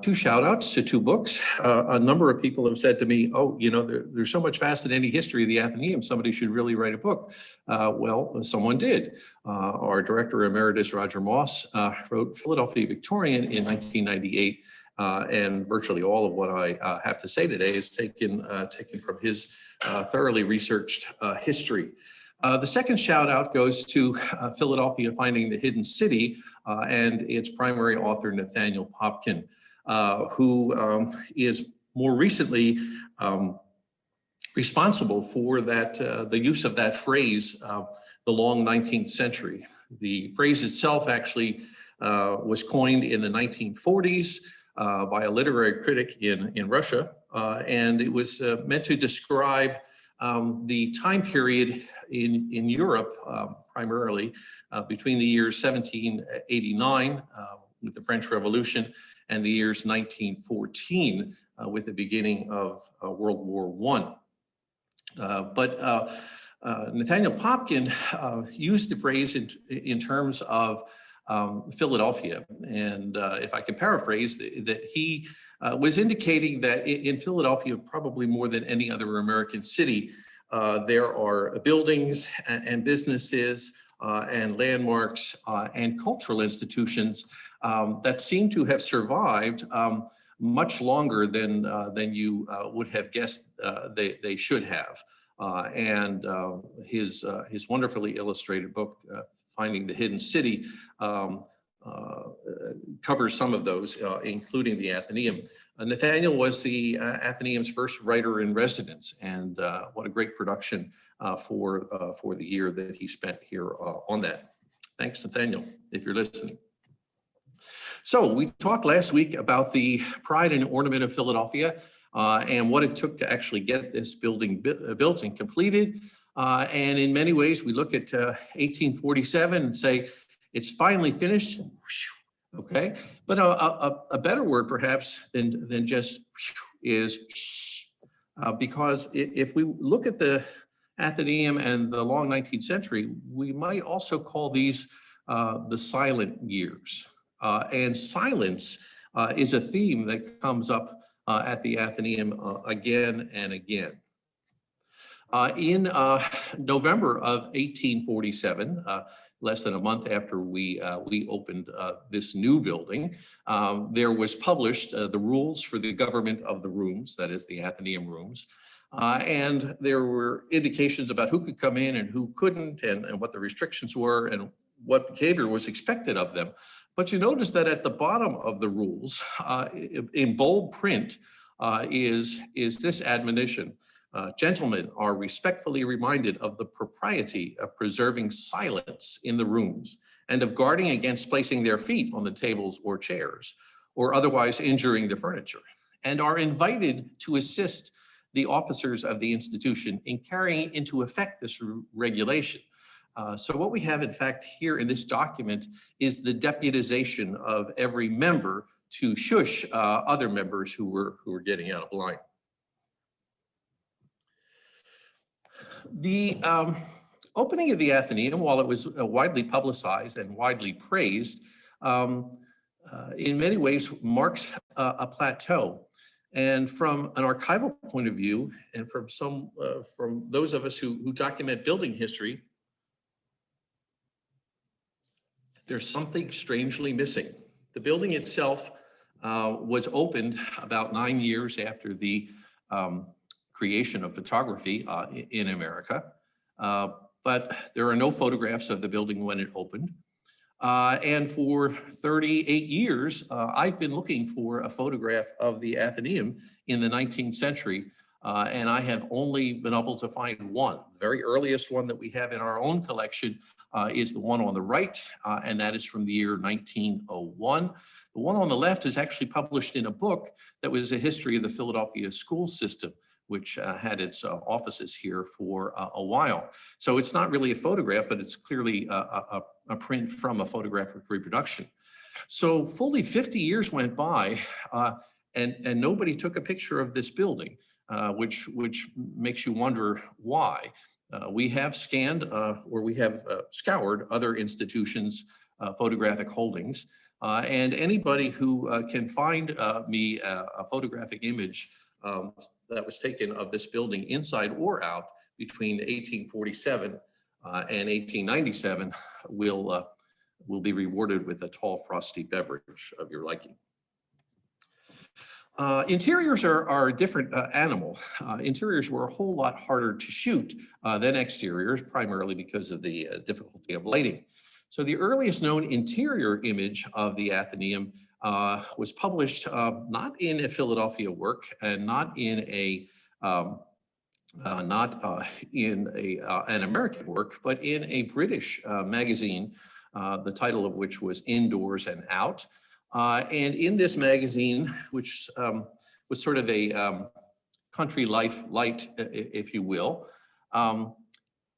Two shout outs to two books. A number of people have said to me, oh, you know, there's so much fascinating history of the Athenaeum, somebody should really write a book. Well, someone did. Our director emeritus, Roger Moss, wrote Philadelphia Victorian in 1998. And virtually all of what I have to say today is taken from his thoroughly researched history. The second shout out goes to Philadelphia Finding the Hidden City and its primary author, Nathaniel Popkin, who is more recently responsible for the use of that phrase, the long 19th century. The phrase itself actually was coined in the 1940s by a literary critic in Russia, and it was meant to describe the time period in Europe, primarily between the years 1789 with the French Revolution and the years 1914 with the beginning of World War I. But Nathaniel Popkin used the phrase in terms of Philadelphia. And if I can paraphrase, that he was indicating that in Philadelphia, probably more than any other American city, there are buildings and businesses and landmarks and cultural institutions that seem to have survived much longer than you would have guessed they should have. And his wonderfully illustrated book, Finding the Hidden City, covers some of those, including the Athenaeum. Nathaniel was the Athenaeum's first writer in residence, and what a great production for the year that he spent here on that. Thanks, Nathaniel, if you're listening. So we talked last week about the pride and ornament of Philadelphia and what it took to actually get this building built and completed. And in many ways, we look at 1847 and say, it's finally finished, okay? But a better word perhaps than just is because if we look at the Athenaeum and the long 19th century, we might also call these the silent years. And silence is a theme that comes up at the Athenaeum again and again. In November of 1847, less than a month after we opened this new building, there was published the rules for the government of the rooms, that is the Athenaeum rooms. And there were indications about who could come in and who couldn't, and what the restrictions were and what behavior was expected of them. But you notice that at the bottom of the rules, in bold print, is this admonition. Gentlemen are respectfully reminded of the propriety of preserving silence in the rooms and of guarding against placing their feet on the tables or chairs or otherwise injuring the furniture, and are invited to assist the officers of the institution in carrying into effect this regulation. So what we have, in fact, here in this document is the deputization of every member to shush other members who were getting out of line. The opening of the Athenaeum, while it was widely publicized and widely praised, in many ways marks a plateau. And from an archival point of view, and from those of us who document building history, there's something strangely missing. The building itself was opened about 9 years after the creation of photography in America, but there are no photographs of the building when it opened. And for 38 years, I've been looking for a photograph of the Athenaeum in the 19th century, and I have only been able to find one. The very earliest one that we have in our own collection is the one on the right, and that is from the year 1901. The one on the left is actually published in a book that was a history of the Philadelphia school system, which had its offices here for a while. So it's not really a photograph, but it's clearly a print from a photographic reproduction. So fully 50 years went by and nobody took a picture of this building, which makes you wonder why. We have scanned or we have scoured other institutions' photographic holdings, And anybody who can find me a photographic image that was taken of this building inside or out between 1847 and 1897 will be rewarded with a tall, frosty beverage of your liking. Interiors are a different animal. Interiors were a whole lot harder to shoot than exteriors, primarily because of the difficulty of lighting. So the earliest known interior image of the Athenaeum was published not in a Philadelphia work and not in an American work, but in a British magazine, the title of which was Indoors and Out. And in this magazine, which was sort of a country life light, if you will,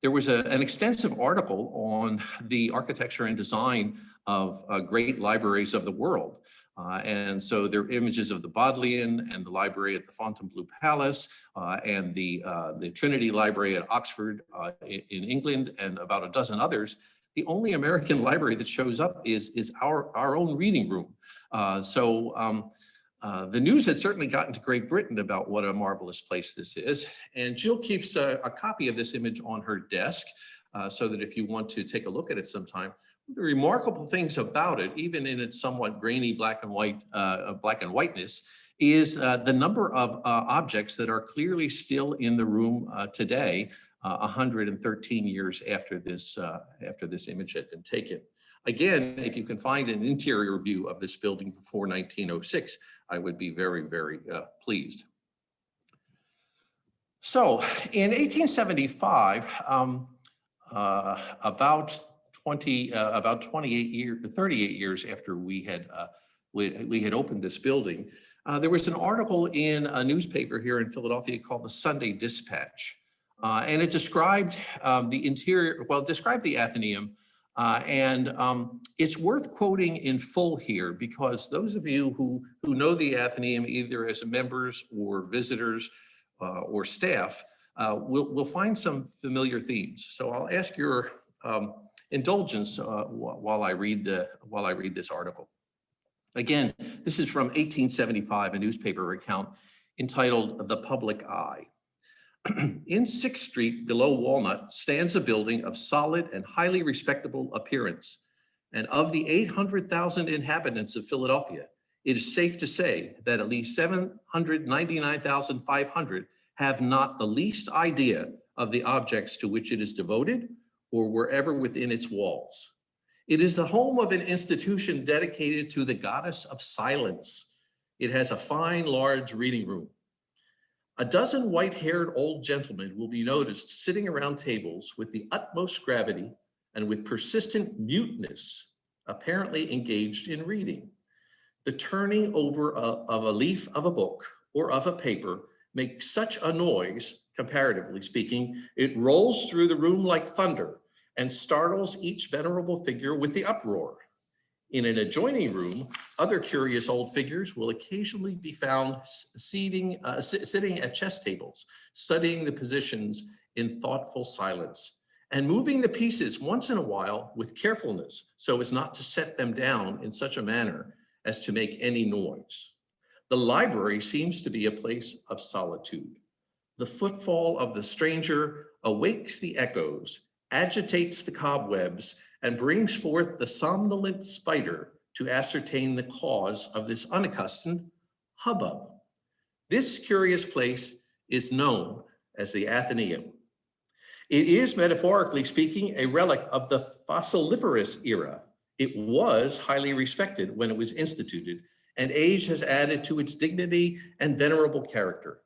there was an extensive article on the architecture and design of great libraries of the world. And so there are images of the Bodleian and the library at the Fontainebleau Palace and the Trinity Library at Oxford in England and about a dozen others. The only American library that shows up is our own reading room. The news had certainly gotten to Great Britain about what a marvelous place this is. And Jill keeps a copy of this image on her desk so that if you want to take a look at it sometime, the remarkable things about it, even in its somewhat grainy black and whiteness, is the number of objects that are clearly still in the room today, 113 years after this image had been taken. Again, if you can find an interior view of this building before 1906, I would be very, very pleased. So in 1875, about 38 years after we had opened this building, there was an article in a newspaper here in Philadelphia called the Sunday Dispatch. And it described described the Athenaeum. It's worth quoting in full here because those of you who know the Athenaeum either as members or visitors or staff will find some familiar themes. So I'll ask your indulgence while I read this article. Again, this is from 1875, a newspaper account entitled "The Public Eye." In 6th Street, below Walnut, stands a building of solid and highly respectable appearance. And of the 800,000 inhabitants of Philadelphia, it is safe to say that at least 799,500 have not the least idea of the objects to which it is devoted or wherever within its walls. It is the home of an institution dedicated to the goddess of silence. It has a fine, large reading room. A dozen white-haired old gentlemen will be noticed sitting around tables with the utmost gravity and with persistent muteness, apparently engaged in reading. The turning over of a leaf of a book or of a paper makes such a noise, comparatively speaking, it rolls through the room like thunder and startles each venerable figure with the uproar. In an adjoining room, other curious old figures will occasionally be found sitting at chess tables, studying the positions in thoughtful silence, and moving the pieces once in a while with carefulness so as not to set them down in such a manner as to make any noise. The library seems to be a place of solitude. The footfall of the stranger awakes the echoes, agitates the cobwebs, and brings forth the somnolent spider to ascertain the cause of this unaccustomed hubbub. This curious place is known as the Athenaeum. It is, metaphorically speaking, a relic of the fossiliferous era. It was highly respected when it was instituted, and age has added to its dignity and venerable character.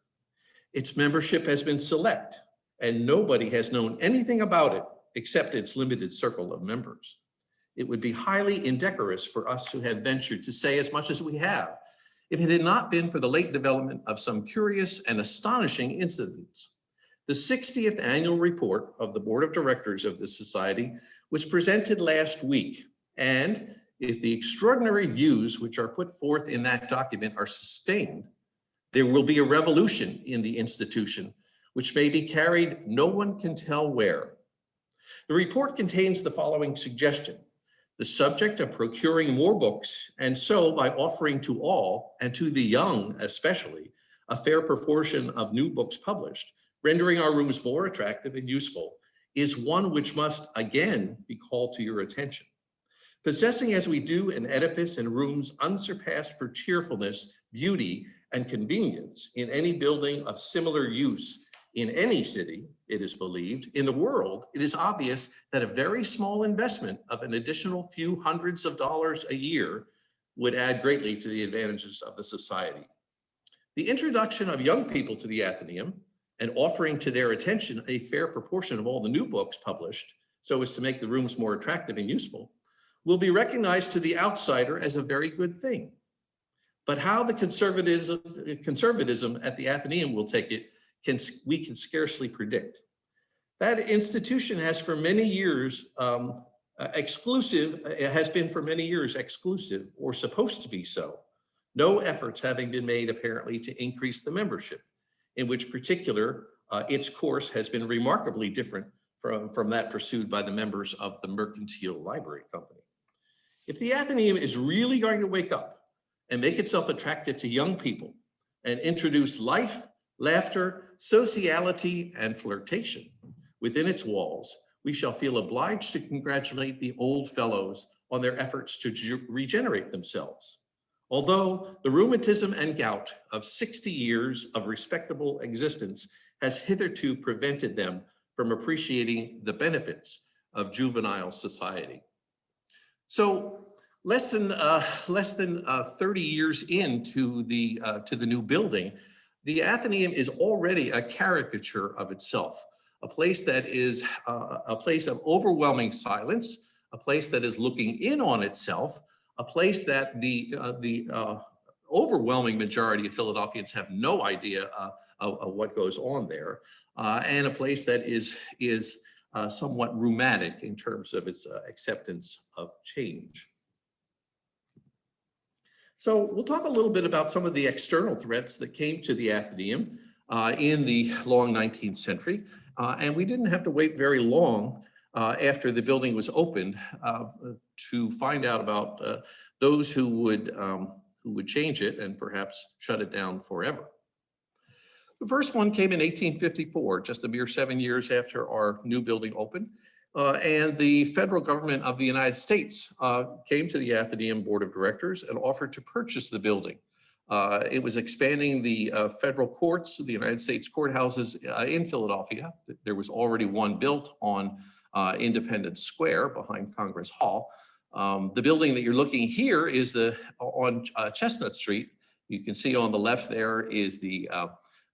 Its membership has been select, and nobody has known anything about it except its limited circle of members. It would be highly indecorous for us to have ventured to say as much as we have if it had not been for the late development of some curious and astonishing incidents. The 60th annual report of the Board of Directors of the Society was presented last week, and if the extraordinary views which are put forth in that document are sustained, there will be a revolution in the institution which may be carried no one can tell where. The report contains the following suggestion: the subject of procuring more books, and so by offering to all, and to the young especially, a fair proportion of new books published, rendering our rooms more attractive and useful, is one which must again be called to your attention. Possessing as we do an edifice and rooms unsurpassed for cheerfulness, beauty, and convenience in any building of similar use in any city, it is believed, in the world, it is obvious that a very small investment of an additional few hundreds of dollars a year would add greatly to the advantages of the society. The introduction of young people to the Athenaeum and offering to their attention a fair proportion of all the new books published so as to make the rooms more attractive and useful will be recognized to the outsider as a very good thing. But how the conservatism at the Athenaeum will take it, we can scarcely predict. That institution has for many years exclusive or supposed to be so. No efforts having been made apparently to increase the membership, in which particular its course has been remarkably different from that pursued by the members of the Mercantile Library Company. If the Athenaeum is really going to wake up and make itself attractive to young people and introduce life, laughter, sociality, and flirtation within its walls, we shall feel obliged to congratulate the old fellows on their efforts to regenerate themselves. Although the rheumatism and gout of 60 years of respectable existence has hitherto prevented them from appreciating the benefits of juvenile society. So less than 30 years into the new building, the Athenaeum is already a caricature of itself, a place that is a place of overwhelming silence, a place that is looking in on itself, a place that the overwhelming majority of Philadelphians have no idea of what goes on there, and a place that is somewhat rheumatic in terms of its acceptance of change. So we'll talk a little bit about some of the external threats that came to the Athenaeum in the long 19th century. And we didn't have to wait very long after the building was opened to find out about those who would change it and perhaps shut it down forever. The first one came in 1854, just a mere 7 years after our new building opened. And the federal government of the United States came to the Athenaeum Board of Directors and offered to purchase the building. It was expanding the federal courts, the United States courthouses in Philadelphia. There was already one built on Independence Square behind Congress Hall. The building that you're looking here is on Chestnut Street. You can see on the left there is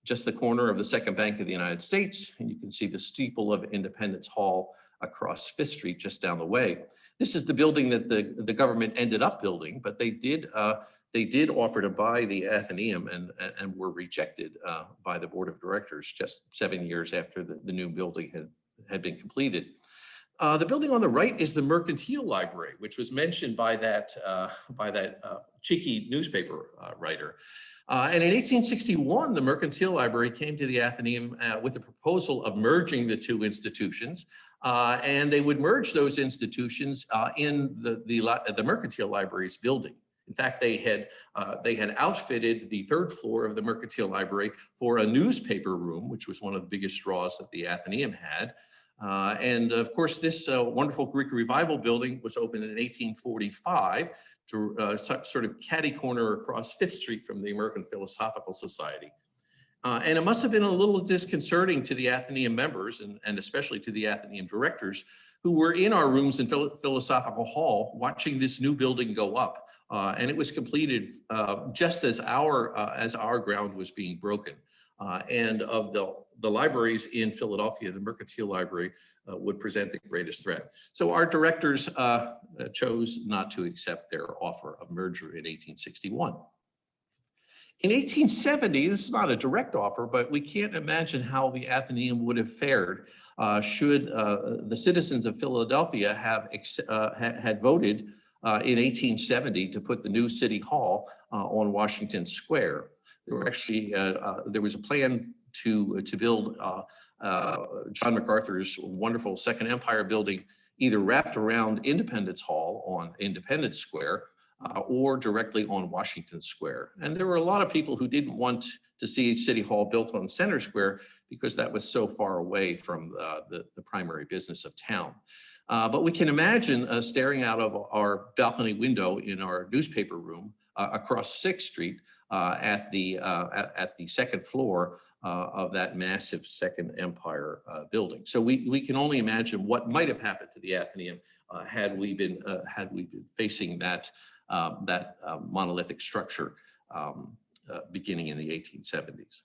just the corner of the Second Bank of the United States, and you can see the steeple of Independence Hall across Fifth Street just down the way. This is the building that the government ended up building, but they did offer to buy the Athenaeum and were rejected by the Board of Directors just 7 years after the new building had been completed. The building on the right is the Mercantile Library, which was mentioned by that cheeky newspaper writer. And in 1861, the Mercantile Library came to the Athenaeum with a proposal of merging the two institutions. And they would merge those institutions in the Mercantile Library's building. In fact, they had outfitted the third floor of the Mercantile Library for a newspaper room, which was one of the biggest draws that the Athenaeum had. And of course, this wonderful Greek Revival building was opened in 1845 to sort of catty corner across Fifth Street from the American Philosophical Society. And it must have been a little disconcerting to the Athenaeum members and especially to the Athenaeum directors who were in our rooms in Philosophical Hall watching this new building go up. And it was completed just as our ground was being broken. And of the libraries in Philadelphia, the Mercantile Library would present the greatest threat. So our directors chose not to accept their offer of merger in 1861. In 1870, this is not a direct offer, but we can't imagine how the Athenaeum would have fared should the citizens of Philadelphia had voted in 1870 to put the new city hall on Washington Square. There was a plan to build John MacArthur's wonderful Second Empire building either wrapped around Independence Hall on Independence Square or directly on Washington Square. And there were a lot of people who didn't want to see City Hall built on Center Square because that was so far away from the primary business of town. But we can imagine staring out of our balcony window in our newspaper room across 6th Street at the second floor of that massive Second Empire building. So we can only imagine what might have happened to the Athenaeum had we been facing that monolithic structure beginning in the 1870s.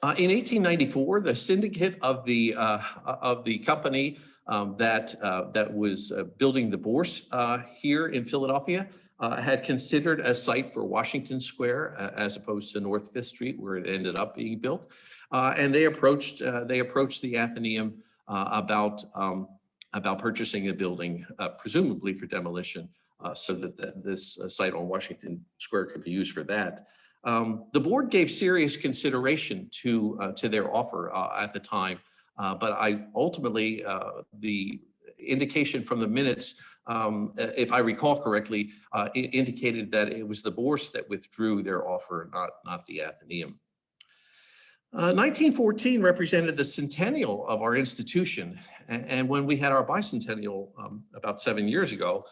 In 1894, the syndicate of the company that was building the Bourse here in Philadelphia had considered a site for Washington Square as opposed to North 5th Street, where it ended up being built. And they approached the Athenaeum about purchasing a building, presumably for demolition, so that this site on Washington Square could be used for that. The board gave serious consideration to their offer at the time, but ultimately the indication from the minutes, if I recall correctly, indicated that it was the Bourse that withdrew their offer, not the Athenaeum. 1914 represented the centennial of our institution, and when we had our bicentennial about 7 years ago,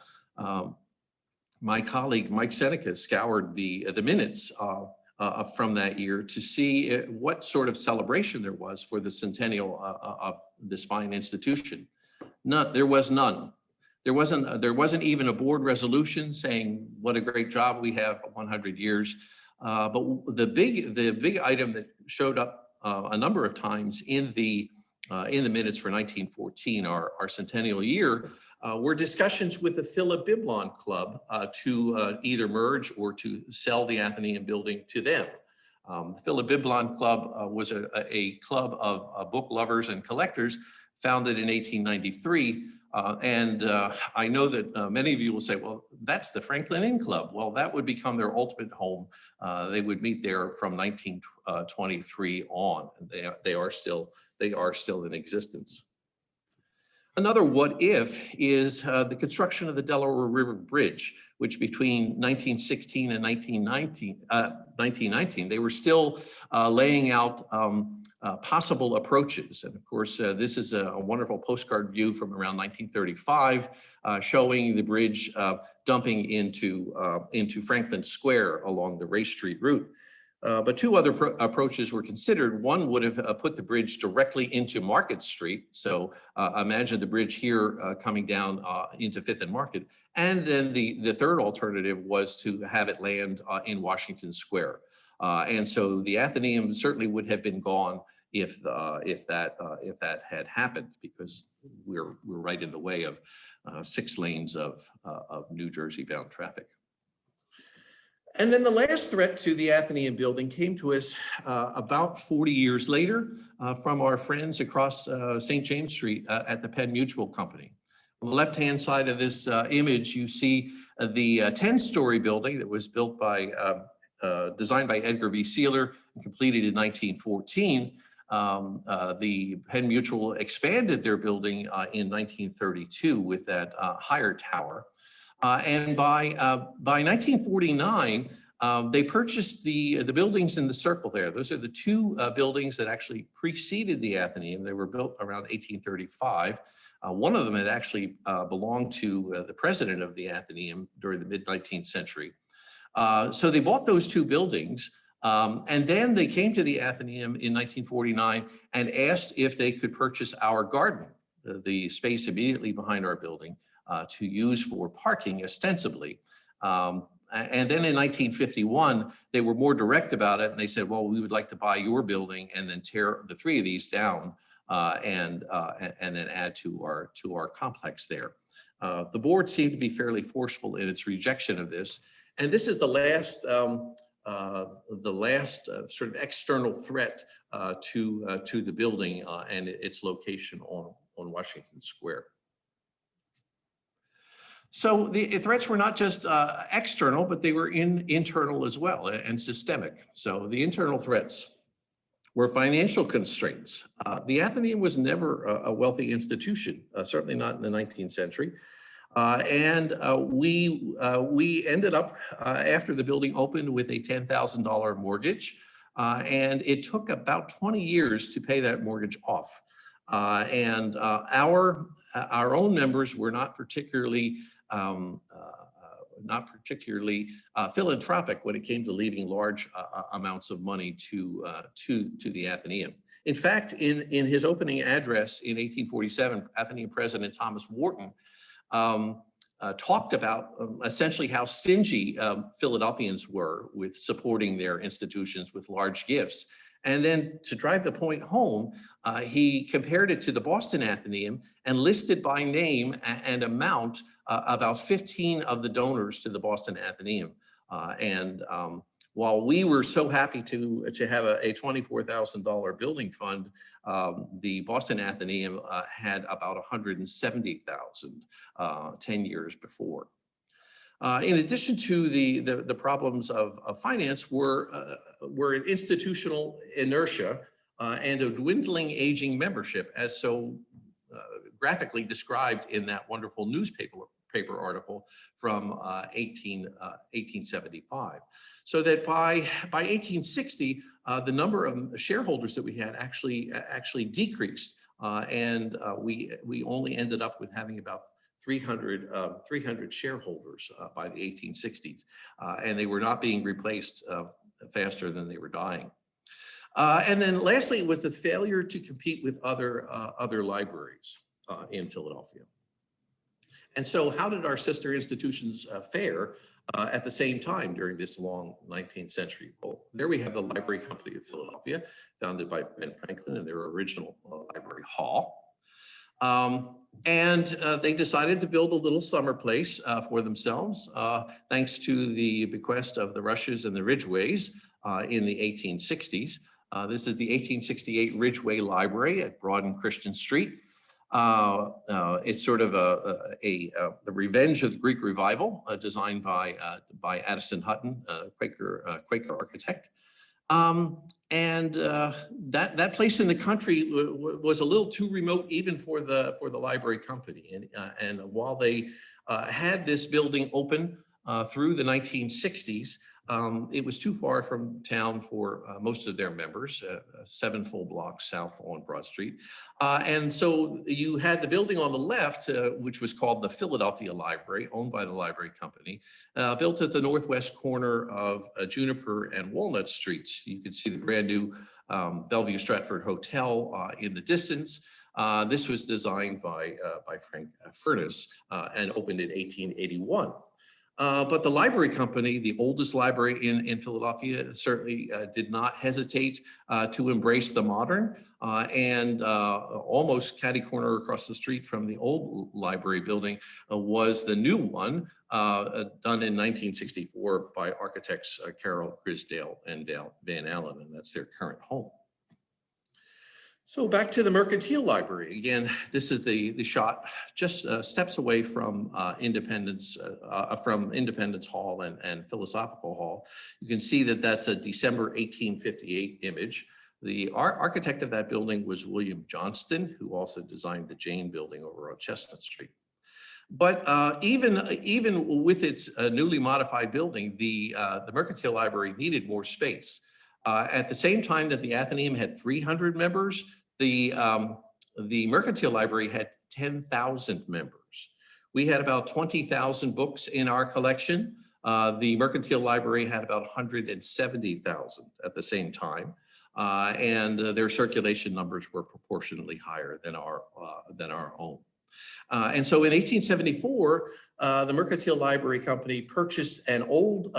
my colleague Mike Seneca scoured the minutes from that year to see what sort of celebration there was for the centennial of this fine institution. There was none. There wasn't even a board resolution saying what a great job we have for 100 years. But the big item that showed up a number of times in the minutes for 1914, our centennial year, were discussions with the Biblon Club to either merge or to sell the Athenaeum building to them. The Biblon Club was a club of book lovers and collectors founded in 1893. And I know that many of you will say, well, that's the Franklin Inn Club. Well, that would become their ultimate home. They would meet there from 1923 on. And they are still in existence. Another what if is the construction of the Delaware River Bridge, which between 1916 and 1919, they were still laying out possible approaches. And of course, this is a wonderful postcard view from around 1935, showing the bridge dumping into Franklin Square along the Race Street route. But two other approaches were considered. One would have put the bridge directly into Market Street. So imagine the bridge here coming down into 5th and Market. And then the third alternative was to have it land in Washington Square. And so the Athenaeum certainly would have been gone if that had happened, because we're right in the way of 6 lanes of New Jersey bound traffic. And then the last threat to the Athenaeum building came to us about 40 years later from our friends across St. James Street at the Penn Mutual Company. On the left-hand side of this image, you see the 10-story building that was built designed by Edgar V. Sealer and completed in 1914. The Penn Mutual expanded their building in 1932 with that higher tower. And by 1949, they purchased the buildings in the circle there. Those are the 2 buildings that actually preceded the Athenaeum. They were built around 1835. One of them had actually belonged to the president of the Athenaeum during the mid-19th century. So they bought those 2 buildings, and then they came to the Athenaeum in 1949 and asked if they could purchase our garden, the space immediately behind our building, to use for parking ostensibly. And then in 1951, they were more direct about it, and they said, well, we would like to buy your building and then tear the 3 of these down and then add to our complex there. The board seemed to be fairly forceful in its rejection of this. And this is the last sort of external threat to the building and its location on Washington Square. So the threats were not just external, but they were internal as well and systemic. So the internal threats were financial constraints. The Athenaeum was never a wealthy institution, certainly not in the 19th century. We ended up, after the building opened, with a $10,000 mortgage. And it took about 20 years to pay that mortgage off. Our own members were not particularly philanthropic when it came to leaving large amounts of money to the Athenaeum. In fact, in his opening address in 1847, Athenaeum President Thomas Wharton talked about essentially how stingy Philadelphians were with supporting their institutions with large gifts. And then to drive the point home, he compared it to the Boston Athenaeum and listed by name and amount about 15 of the donors to the Boston Athenaeum. While we were so happy to have a $24,000 building fund, the Boston Athenaeum had about $170,000 10 years before. In addition to the problems of finance were an institutional inertia and a dwindling aging membership, as so graphically described in that wonderful newspaper article from 1875. So that by 1860, the number of shareholders that we had actually decreased, and we only ended up with having about 300 shareholders by the 1860s, and they were not being replaced faster than they were dying. And then lastly, it was the failure to compete with other libraries in Philadelphia. And so how did our sister institutions fare at the same time during this long 19th century? Well, there we have the Library Company of Philadelphia, founded by Ben Franklin in their original library hall. They decided to build a little summer place for themselves, thanks to the bequest of the Rushes and the Ridgeways in the 1860s. This is the 1868 Ridgeway Library at Broaden Christian Street. It's sort of the revenge of the Greek revival, designed by Addison Hutton, Quaker architect. That place in the country was a little too remote even for the library company. And while they had this building open through the 1960s, it was too far from town for most of their members, 7 full blocks south on Broad Street. And so you had the building on the left, which was called the Philadelphia Library, owned by the library company, built at the northwest corner of Juniper and Walnut Streets. You can see the brand new Bellevue Stratford Hotel in the distance. This was designed by Frank Furness and opened in 1881. But the library company, the oldest library in Philadelphia, certainly did not hesitate to embrace the modern, and almost catty corner across the street from the old library building was the new one, done in 1964 by architects Carroll Grisdale and Van Allen, and that's their current home. So back to the Mercantile Library. Again, this is the shot just steps away from Independence Hall and Philosophical Hall. You can see that that's a December 1858 image. The architect of that building was William Johnston, who also designed the Jane Building over on Chestnut Street. But even with its newly modified building, the Mercantile Library needed more space. At the same time that the Athenaeum had 300 members, the Mercantile Library had 10,000 members. We had about 20,000 books in our collection. The Mercantile Library had about 170,000 at the same time, and their circulation numbers were proportionately higher than our own. And so in 1874, the Mercantile Library Company purchased an old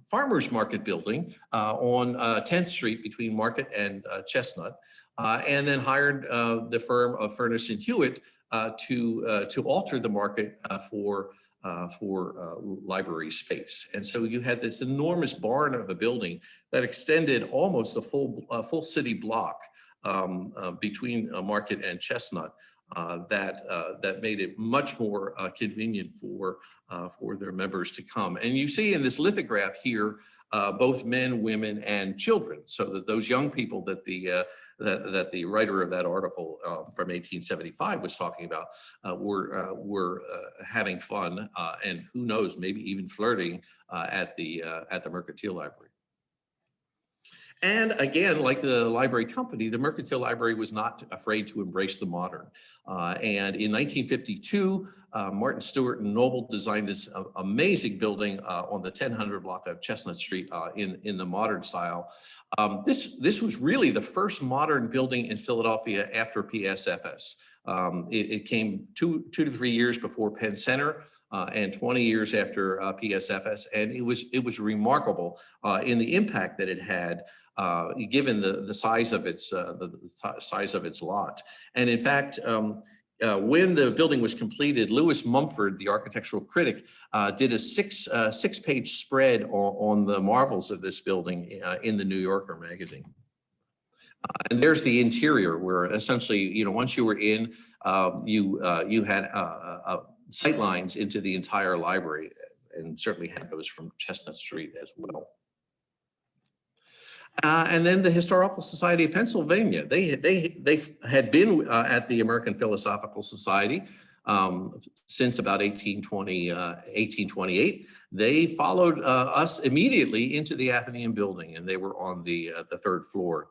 farmer's market building on 10th Street between Market and Chestnut, and then hired the firm of Furness and Hewitt to alter the market for library space. And so you had this enormous barn of a building that extended almost a full city block between Market and Chestnut. That made it much more convenient for their members to come. And you see in this lithograph here both men, women, and children, so that those young people that the writer of that article from 1875 was talking about were having fun and who knows, maybe even flirting at the Mercantile Library. And again, like the library company, the Mercantile Library was not afraid to embrace the modern. And in 1952, Martin Stewart and Noble designed this amazing building on the 1000 block of Chestnut Street in the modern style. This was really the first modern building in Philadelphia after PSFS. It came two to 3 years before Penn Center and 20 years after PSFS, and it was remarkable in the impact that it had, given the size of its lot. And in fact, when the building was completed, Lewis Mumford, the architectural critic, did a six-page spread on the marvels of this building in the New Yorker magazine. And there's the interior, where essentially, once you were in, you had sight lines into the entire library, and certainly had those from Chestnut Street as well. And then the Historical Society of Pennsylvania, they had been at the American Philosophical Society since about 1828. They followed us immediately into the Athenaeum building, and they were on the third floor.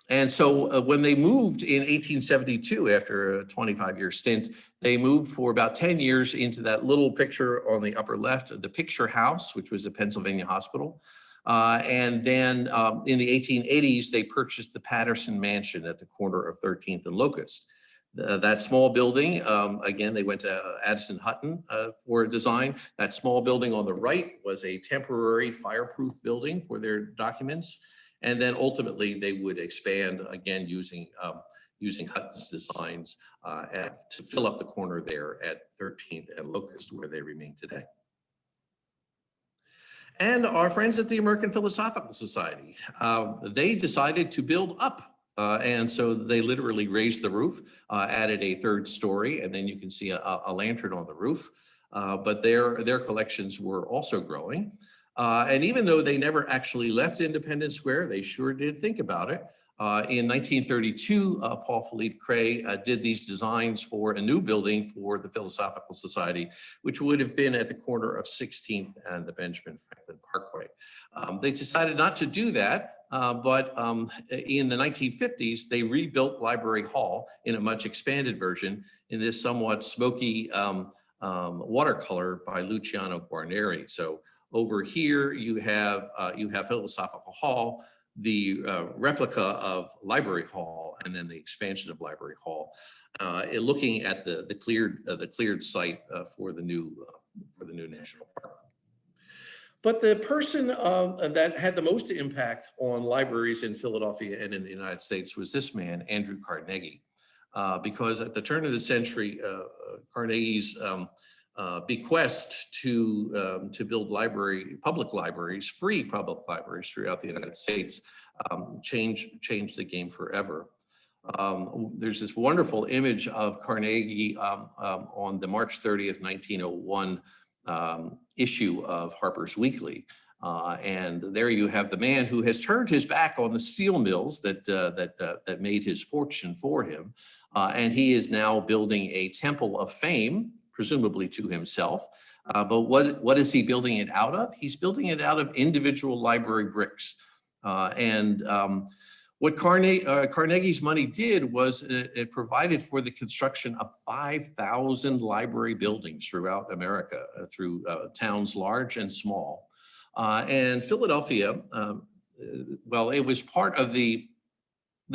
And so when they moved in 1872, after a 25-year stint, they moved for about 10 years into that little picture on the upper left of the Picture House, which was a Pennsylvania hospital. And then in the 1880s, they purchased the Patterson Mansion at the corner of 13th and Locust. That small building, again, they went to Addison Hutton for a design. That small building on the right was a temporary fireproof building for their documents. And then ultimately they would expand, again, using Hutton's designs to fill up the corner there at 13th and Locust, where they remain today. And our friends at the American Philosophical Society, they decided to build up. And so they literally raised the roof, added a third story, and then you can see a lantern on the roof. But their collections were also growing. And even though they never actually left Independence Square, they sure did think about it. In 1932, Paul Philippe Cray did these designs for a new building for the Philosophical Society, which would have been at the corner of 16th and the Benjamin Franklin Parkway. They decided not to do that, but in the 1950s, they rebuilt Library Hall in a much expanded version in this somewhat smoky watercolor by Luciano Guarneri. So over here, you have Philosophical Hall, the replica of Library Hall, and then the expansion of Library Hall, looking at the cleared site for the new national park. But the person that had the most impact on libraries in Philadelphia and in the United States was this man, Andrew Carnegie, because at the turn of the century, Carnegie's bequest to build public libraries, free public libraries throughout the United States, changed the game forever. There's this wonderful image of Carnegie on the March 30th, 1901 issue of Harper's Weekly. And there you have the man who has turned his back on the steel mills that made his fortune for him. And he is now building a temple of fame, presumably to himself. But what is he building it out of? He's building it out of individual library bricks. What Carnegie's money did was it provided for the construction of 5,000 library buildings throughout America, through towns large and small. And Philadelphia, well, it was part of the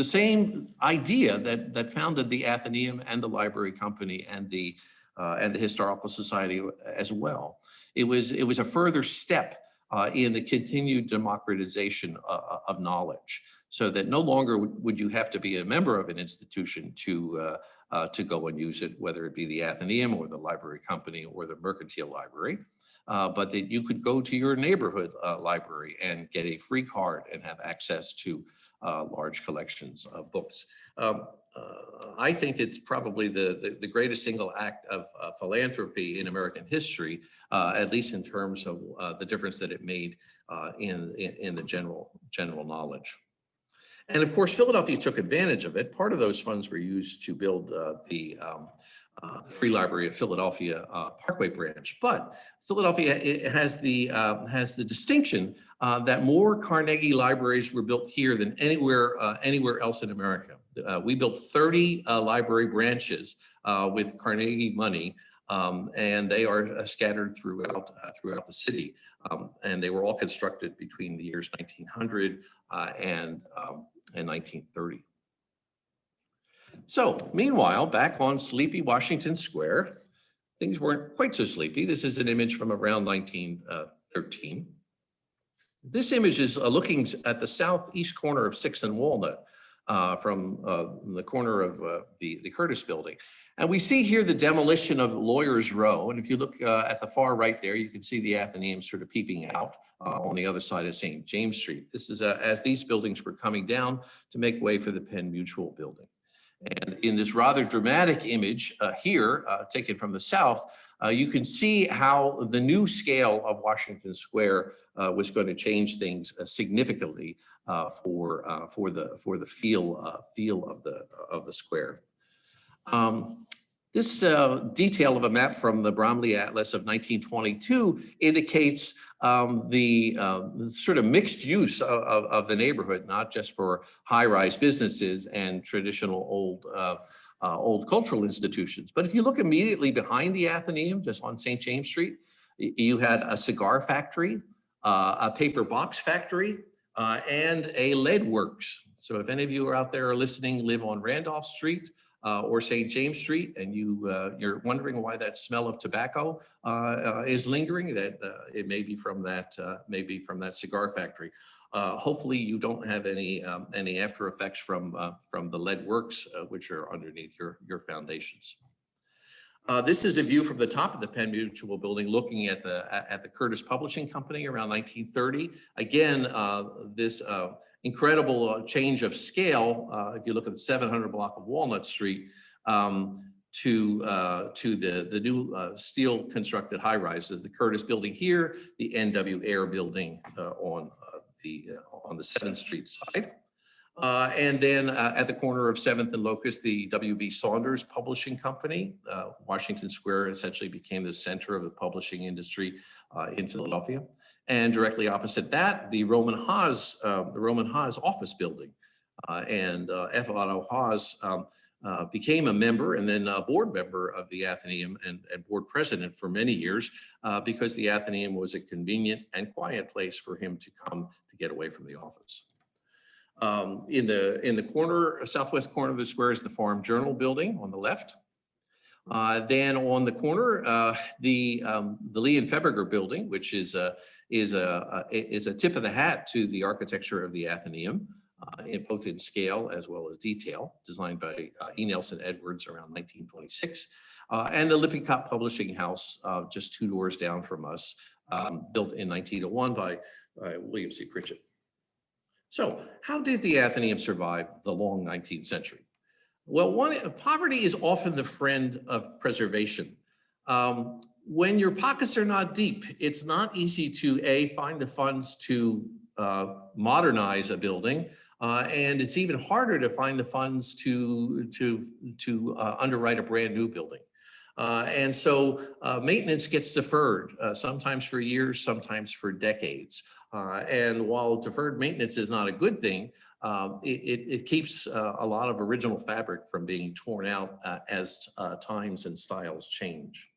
same idea that founded the Athenaeum and the Library Company and the Historical Society as well. It was a further step in the continued democratization of knowledge, so that no longer would you have to be a member of an institution to go and use it, whether it be the Athenaeum or the Library Company or the Mercantile Library, but that you could go to your neighborhood library and get a free card and have access to large collections of books. I think it's probably the greatest single act of philanthropy in American history, at least in terms of the difference that it made in the general knowledge. And of course, Philadelphia took advantage of it. Part of those funds were used to build the Free Library of Philadelphia Parkway branch. But Philadelphia has the distinction that more Carnegie libraries were built here than anywhere else in America. We built 30 library branches with Carnegie money, and they are scattered throughout the city. And they were all constructed between the years 1900 and 1930. So meanwhile, back on sleepy Washington Square, things weren't quite so sleepy. This is an image from around 1913. This image is looking at the southeast corner of 6th and Walnut from the corner of the Curtis building. And we see here the demolition of Lawyers Row. And if you look at the far right there, you can see the Athenaeum sort of peeping out on the other side of St. James Street. This is as these buildings were coming down to make way for the Penn Mutual building. And in this rather dramatic image here, taken from the south, you can see how the new scale of Washington Square was going to change things significantly for the feel of the square. This detail of a map from the Bromley Atlas of 1922 indicates the sort of mixed use of the neighborhood, not just for high-rise businesses and traditional old cultural institutions. But if you look immediately behind the Athenaeum, just on St. James Street, you had a cigar factory, a paper box factory, and a lead works. So if any of you are out there listening, live on Randolph Street, or St. James Street, and you're wondering why that smell of tobacco is lingering, that it may be from that cigar factory. Hopefully, you don't have any after effects from the lead works, which are underneath your foundations. This is a view from the top of the Penn Mutual building, looking at the Curtis Publishing Company around 1930. Again, this incredible change of scale. If you look at the 700 block of Walnut Street to the new steel constructed high rises, the Curtis building here, the NW Air building on the 7th Street side. And then at the corner of 7th and Locust, the W.B. Saunders Publishing Company. Washington Square essentially became the center of the publishing industry in Philadelphia. And directly opposite that, the Roman Haas office building. And F. Otto Haas became a member and then a board member of the Athenaeum and board president for many years because the Athenaeum was a convenient and quiet place for him to come to get away from the office. In the corner, southwest corner of the square is the Farm Journal building on the left. Then on the corner, the Lee and Feberger building, which is a tip of the hat to the architecture of the Athenaeum, both in scale as well as detail, designed by E. Nelson Edwards around 1926, and the Lippincott Publishing House, just 2 doors down from us, built in 1901 by William C. Pritchett. So how did the Athenaeum survive the long 19th century? Well, poverty is often the friend of preservation. When your pockets are not deep, it's not easy to find the funds to modernize a building, and it's even harder to find the funds to underwrite a brand new building. And so maintenance gets deferred, sometimes for years, sometimes for decades. And while deferred maintenance is not a good thing, it keeps a lot of original fabric from being torn out as times and styles change.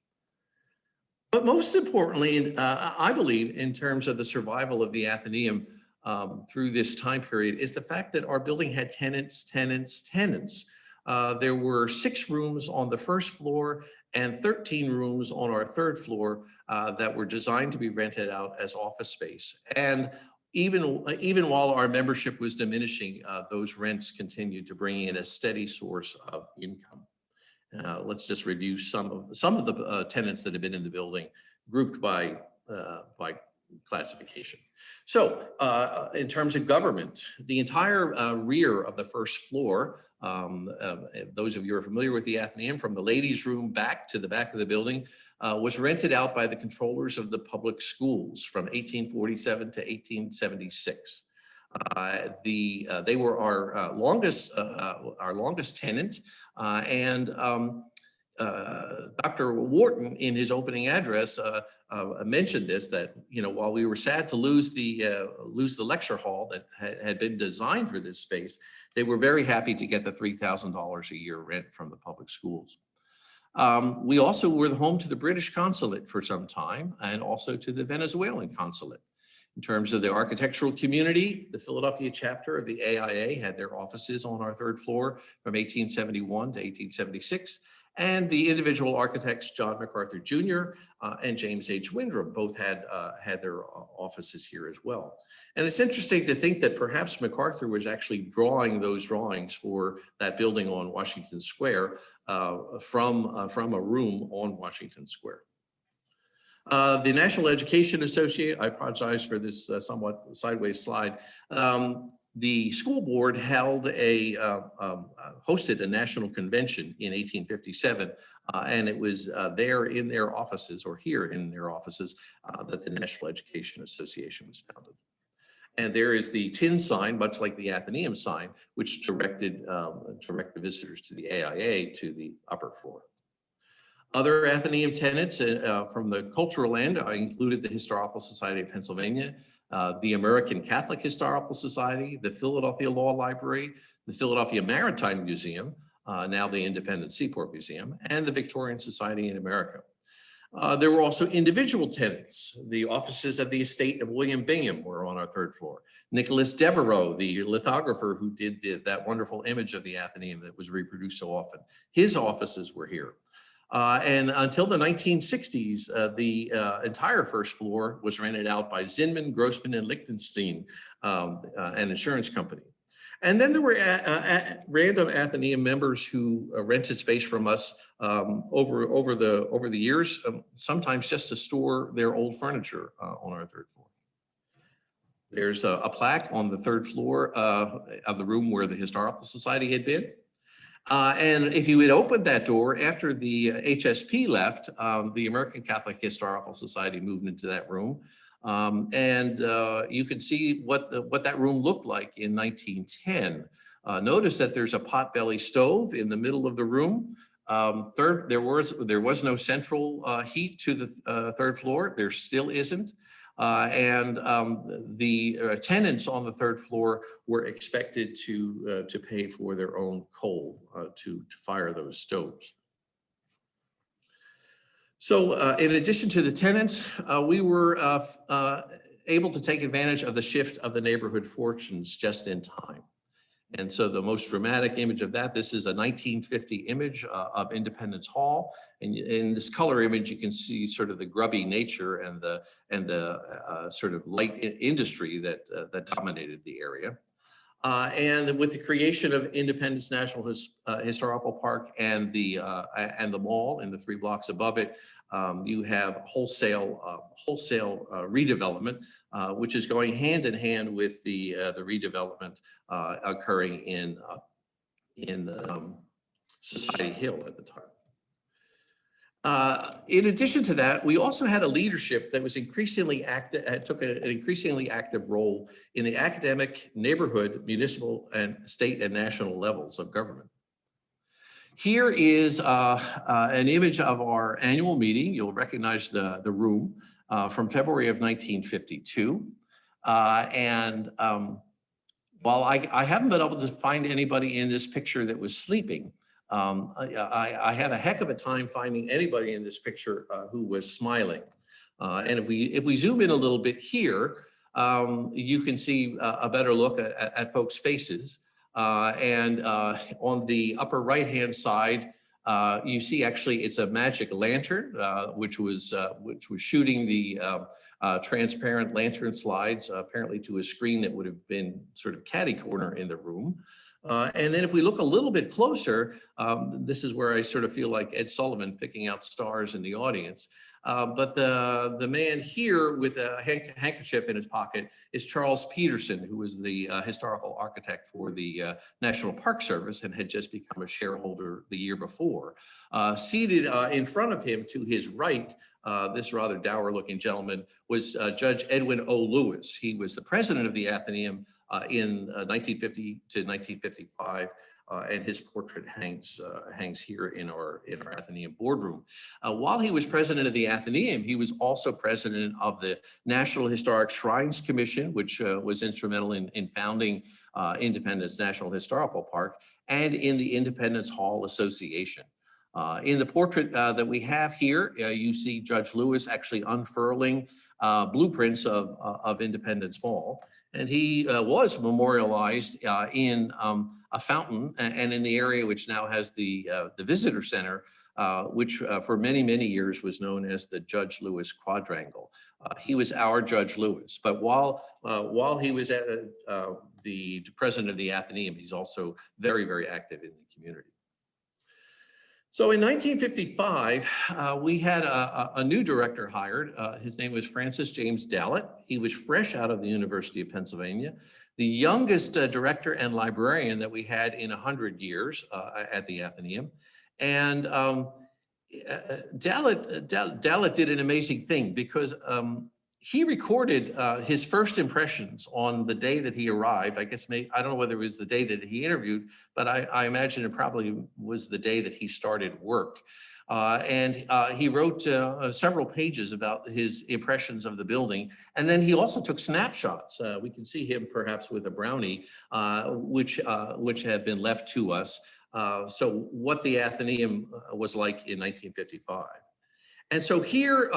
But most importantly, I believe, in terms of the survival of the Athenaeum through this time period, is the fact that our building had tenants. There were 6 rooms on the first floor and 13 rooms on our 3rd floor that were designed to be rented out as office space. And even while our membership was diminishing, those rents continued to bring in a steady source of income. Let's just review some of the tenants that have been in the building, grouped by classification. So in terms of government, the entire rear of the first floor, those of you who are familiar with the Athenaeum, from the ladies' room back to the back of the building, was rented out by the controllers of the public schools from 1847 to 1876. They were our longest tenant, and Dr. Wharton, in his opening address, mentioned this, that while we were sad to lose the lecture hall that had been designed for this space, they were very happy to get the $3,000 a year rent from the public schools. We also were the home to the British consulate for some time, and also to the Venezuelan consulate. In terms of the architectural community, the Philadelphia chapter of the AIA had their offices on our third floor from 1871 to 1876. And the individual architects, John MacArthur Jr. And James H. Windrum, both had their offices here as well. And it's interesting to think that perhaps MacArthur was actually drawing those drawings for that building on Washington Square from a room on Washington Square. The National Education Association, I apologize for this somewhat sideways slide. The school board hosted a national convention in 1857, and it was there in their offices, or here in their offices, that the National Education Association was founded. And there is the tin sign, much like the Athenaeum sign, which directed visitors to the AIA to the upper floor. Other Athenaeum tenants from the cultural end included the Historical Society of Pennsylvania, the American Catholic Historical Society, the Philadelphia Law Library, the Philadelphia Maritime Museum, now the Independent Seaport Museum, and the Victorian Society in America. There were also individual tenants. The offices of the estate of William Bingham were on our third floor. Nicholas Devereux, the lithographer who did that wonderful image of the Athenaeum that was reproduced so often, his offices were here. And until the 1960s, the entire first floor was rented out by Zinman, Grossman, and Lichtenstein, an insurance company. And then there were random Athenaeum members who rented space from us over the years, sometimes just to store their old furniture on our third floor. There's a plaque on the third floor of the room where the Historical Society had been. And if you had opened that door after the HSP left, the American Catholic Historical Society moved into that room. And you can see what that room looked like in 1910. Notice that there's a potbelly stove in the middle of the room. There was no central heat to the third floor. There still isn't. And the tenants on the third floor were expected to pay for their own coal to fire those stoves. So in addition to the tenants, we were able to take advantage of the shift of the neighborhood fortunes just in time. And so the most dramatic image of that, this is a 1950 image of Independence Hall. And in this color image, you can see sort of the grubby nature and the sort of light industry that dominated the area. And with the creation of Independence National Historical Park and the mall in the 3 blocks above it, you have wholesale redevelopment, which is going hand in hand with the redevelopment occurring in Society Hill at the time. In addition to that, we also had a leadership that was increasingly active, took an increasingly active role in the academic, neighborhood, municipal, and state and national levels of government. Here is an image of our annual meeting. You'll recognize the room from February of 1952. While I haven't been able to find anybody in this picture that was sleeping, I had a heck of a time finding anybody in this picture who was smiling. And if we zoom in a little bit here, you can see a better look at folks' faces. And on the upper right-hand side, you see actually it's a magic lantern, which was shooting the transparent lantern slides apparently to a screen that would have been sort of catty corner in the room. And then if we look a little bit closer, this is where I sort of feel like Ed Sullivan picking out stars in the audience. But the man here with a handkerchief in his pocket is Charles Peterson, who was the historical architect for the National Park Service and had just become a shareholder the year before. Seated in front of him to his right, this rather dour-looking gentleman was Judge Edwin O. Lewis. He was the president of the Athenaeum in 1950 to 1955. And his portrait hangs here in our Athenaeum boardroom. While he was president of the Athenaeum, he was also president of the National Historic Shrines Commission, which was instrumental in founding Independence National Historical Park, and in the Independence Hall Association. In the portrait that we have here, you see Judge Lewis actually unfurling blueprints of Independence Hall, and he was memorialized in a fountain and in the area which now has the visitor center, which for many, many years was known as the Judge Lewis Quadrangle. He was our Judge Lewis, but while he was the president of the Athenaeum, he's also very, very active in the community. So in 1955, we had a new director hired. His name was Francis James Dallett. He was fresh out of the University of Pennsylvania, the youngest director and librarian that we had in 100 years at the Athenaeum. And Dallett did an amazing thing because he recorded his first impressions on the day that he arrived. I guess I don't know whether it was the day that he interviewed, but I imagine it probably was the day that he started work. And he wrote several pages about his impressions of the building. And then he also took snapshots. We can see him perhaps with a brownie, which had been left to us. So what the Athenaeum was like in 1955. And so here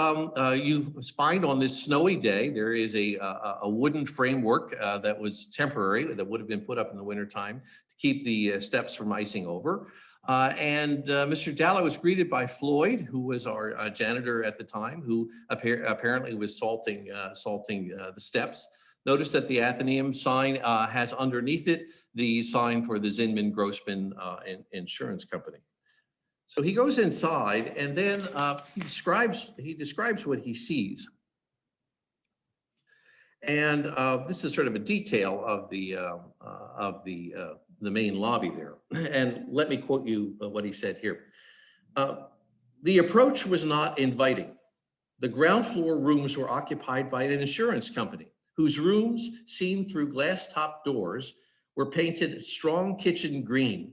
you find on this snowy day, there is a wooden framework that was temporary, that would have been put up in the wintertime to keep the steps from icing over. And Mr. Dallett was greeted by Floyd, who was our janitor at the time, who apparently was salting the steps. Notice that the Athenaeum sign has underneath it the sign for the Zinman Grossman Insurance Company. So he goes inside, and then he describes what he sees. And this is sort of a detail of the main lobby there. And let me quote you what he said here. The approach was not inviting. The ground floor rooms were occupied by an insurance company whose rooms, seen through glass-topped doors, were painted strong kitchen green.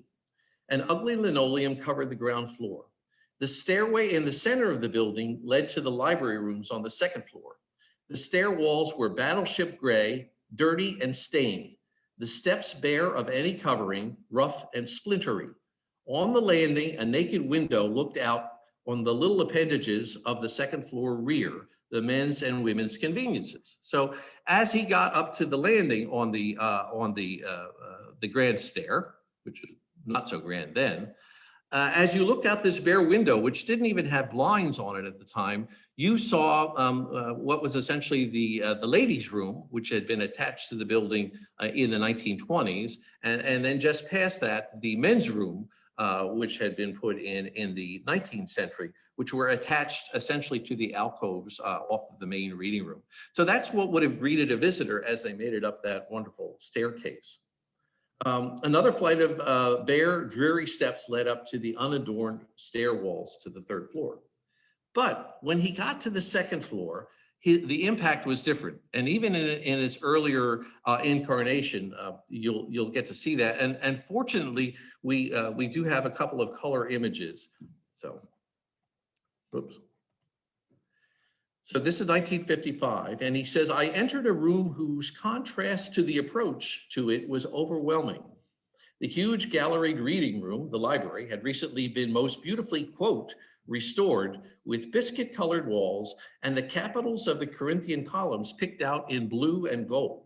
An ugly linoleum covered the ground floor. The stairway in the center of the building led to the library rooms on the second floor. The stair walls were battleship gray, dirty and stained. The steps bare of any covering, rough and splintery. On the landing, a naked window looked out on the little appendages of the second floor rear, the men's and women's conveniences. So as he got up to the landing on the grand stair, which is not so grand then, as you looked out this bare window, which didn't even have blinds on it at the time, you saw what was essentially the ladies' room, which had been attached to the building in the 1920s, and then just past that, the men's room, which had been put in the 19th century, which were attached essentially to the alcoves off of the main reading room. So that's what would have greeted a visitor as they made it up that wonderful staircase. Another flight of bare, dreary steps led up to the unadorned stair walls to the third floor. But when he got to the second floor, the impact was different. And even in its earlier incarnation, you'll get to see that. And fortunately, we do have a couple of color images. So, oops. So this is 1955, and he says, I entered a room whose contrast to the approach to it was overwhelming. The huge galleried reading room, the library, had recently been most beautifully, quote, restored with biscuit-colored walls and the capitals of the Corinthian columns picked out in blue and gold.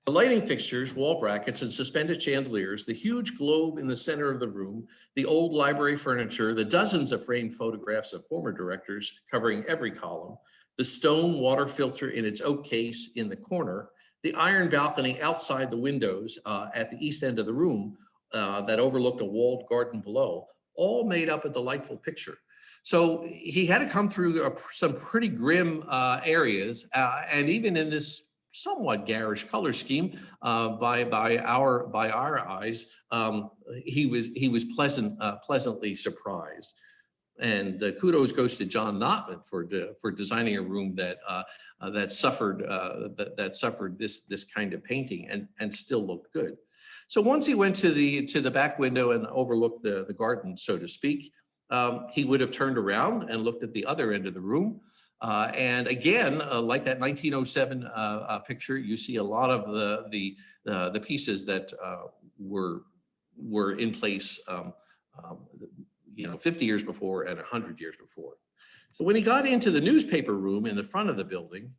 The lighting fixtures, wall brackets, and suspended chandeliers, the huge globe in the center of the room, the old library furniture, the dozens of framed photographs of former directors covering every column, the stone water filter in its oak case in the corner, the iron balcony outside the windows at the east end of the room that overlooked a walled garden below, all made up a delightful picture. So he had to come through some pretty grim areas, and even in this somewhat garish color scheme, by our eyes, he was pleasantly surprised. And kudos goes to John Notman for designing a room that suffered this kind of painting and still looked good. So once he went to the back window and overlooked the garden, so to speak, he would have turned around and looked at the other end of the room. And again, like that 1907 picture, you see a lot of the pieces that were in place 50 years before and 100 years before. So when he got into the newspaper room in the front of the building,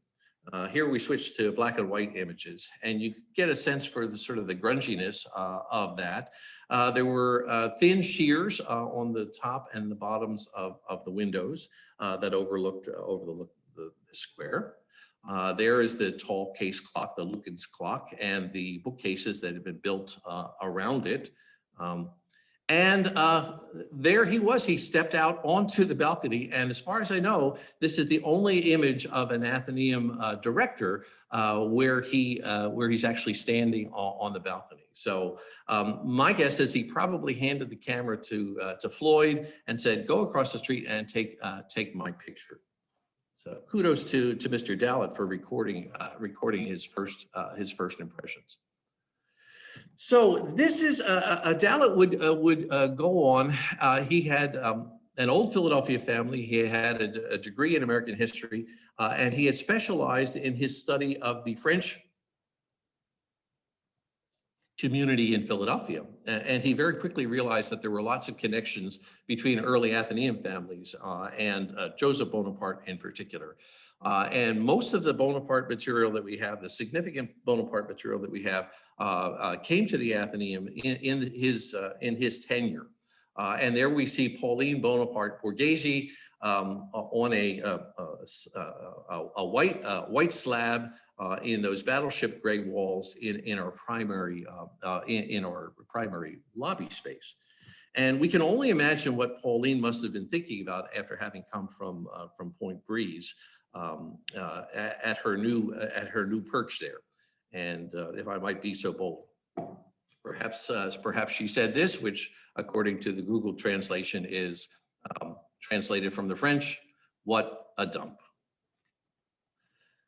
here we switch to black and white images, and you get a sense for the sort of the grunginess of that. There were thin shears on the top and the bottoms of the windows that overlooked the square. There is the tall case clock, the Lucan's clock, and the bookcases that had been built around it. And there he was. He stepped out onto the balcony, and as far as I know, this is the only image of an Athenaeum director where he's actually standing on the balcony. So my guess is he probably handed the camera to Floyd and said, "Go across the street and take my picture." So kudos to Mr. Dallett for recording his first impressions. So this is Dallett would go on. He had an old Philadelphia family. He had a degree in American history, and he had specialized in his study of the French community in Philadelphia. And he very quickly realized that there were lots of connections between early Athenaeum families and Joseph Bonaparte in particular. And most of the Bonaparte material that we have, the significant Bonaparte material that we have, came to the Athenaeum in his tenure. And there we see Pauline Bonaparte Borghese on a white slab in those battleship gray walls in our primary lobby space. And we can only imagine what Pauline must have been thinking about after having come from Point Breeze at her new perch there. And if I might be so bold, perhaps she said this, which according to the Google translation is translated from the French, "What a dump."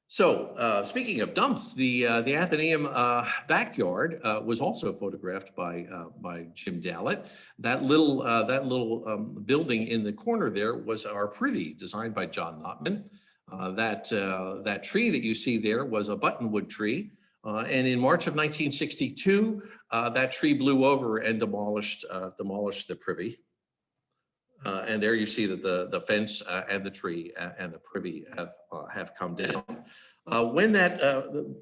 So speaking of dumps, the Athenaeum backyard was also photographed by Jim Dallett. That little building in the corner there was our privy, designed by John Notman. That tree that you see there was a buttonwood tree. And in March of 1962, that tree blew over and demolished the privy. And there you see that the fence and the tree and the privy have come down.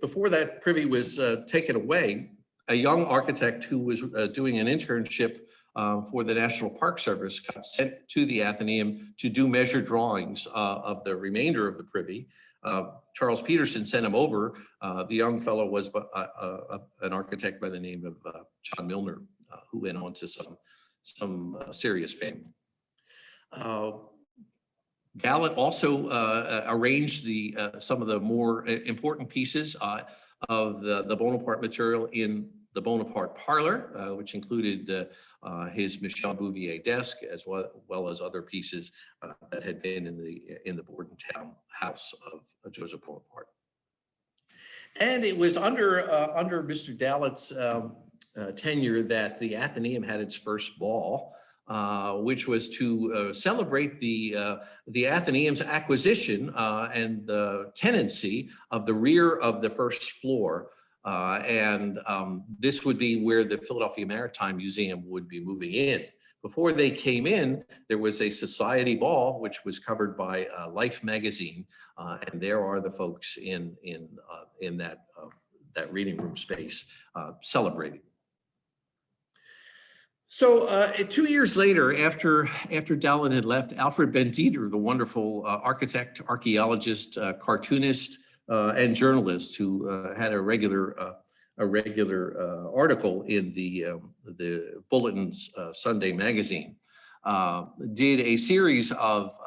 Before that privy was taken away, a young architect who was doing an internship for the National Park Service got sent to the Athenaeum to do measure drawings of the remainder of the privy. Charles Peterson sent him over. The young fellow was an architect by the name of John Milner, who went on to some serious fame. Dallett also arranged some of the more important pieces of the Bonaparte material in the Bonaparte parlor, which included his Michel Bouvier desk, as well as other pieces that had been in the Bordentown house of Joseph Bonaparte. And it was under Mr. Dallett's tenure that the Athenaeum had its first ball, which was to celebrate the Athenaeum's acquisition and the tenancy of the rear of the first floor. And this would be where the Philadelphia Maritime Museum would be moving in. Before they came in, there was a society ball, which was covered by Life magazine. And there are the folks in that reading room space celebrating. So 2 years later, after Dallett had left, Alfred Ben Dieter, the wonderful architect, archaeologist, cartoonist, and journalist who had a regular article in the Bulletin's Sunday magazine, did a series of